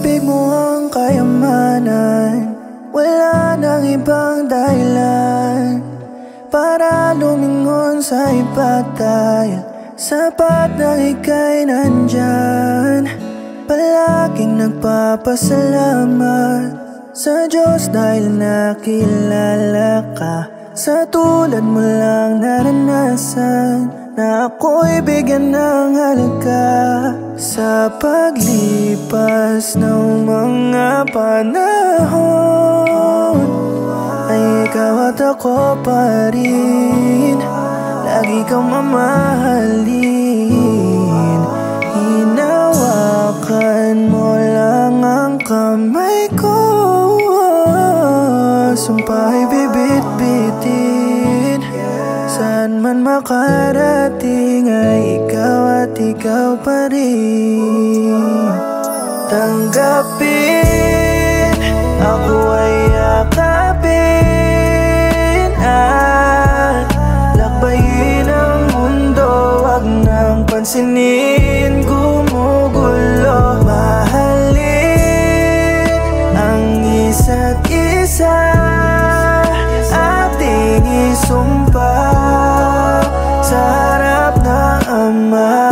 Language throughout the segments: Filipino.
pag-ibig mo ang kayamanan, wala nang ibang dahilan para lumingon sa iba dahil sapat na ika'y nandyan. Palaging nagpapasalamat sa Diyos dahil nakilala ka. Sa tulad mo lang naranasan na ako'y bigyan ng halaga. Sa paglipas ng mga panahon ay ikaw at ako pa rin, lagi kang mamahalin. Hinawakan mo lang ang kamay ko, sumpa'y bibit-bitin. Saan man makarating ay ikaw at ikaw pa rin. Tanggapin, ako ay yakapin at lakbayin ang mundo. Wag nang pansinin, gumugulo. Mahalin ang isa't isa, ating isumpa sa harap ng Ama.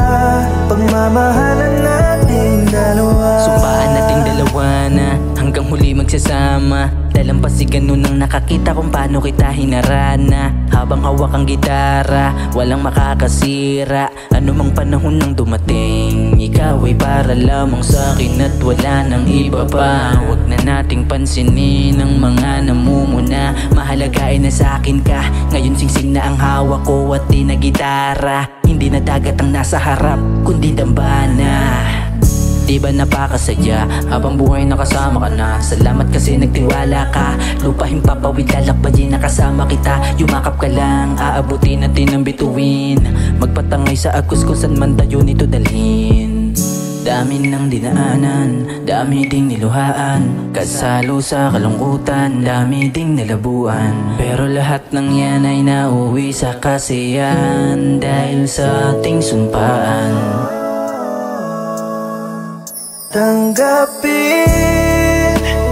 Pagmamahalan nating dalawa, sumpaan nating dalawa na hanggang huli magsasama. Dalampasigan nun nang nakakita kung paano kita hinarana. Habang hawak ang gitara, walang makakasira. Anumang panahon nang dumating, ikaw ay para lamang sa'kin at wala nang iba pa. Huwag na nating pansinin ang mga namumuna. Mahalaga ay nasa akin ka, ngayon singsing na ang hawak ko at di na gitara. Hindi na dagat ang nasa harap, kundi dambana. Di ba napakasaya habang buhay nakasama ka na? Salamat kasi nagtiwala ka. Lupahin papawid lalakbayin na kasama kita. Yumakap ka lang, aabutin natin ang bituin. Magpatangay sa agos kung saan man tayo nito dalhin. Dami ng dinaanan, dami ding niluhaan. Kasalo sa kalungkutan, dami ding nilabuan. Pero lahat ng yan ay nauwi sa kasiyahan dahil sa ating sumpaan. Tanggapin,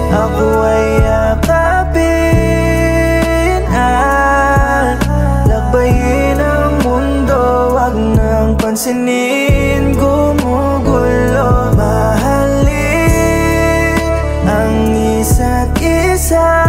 ako ay yakapin at lakbayin ang mundo. Wag nang pansinin, gumugulo. Mahalin ang isa't isa,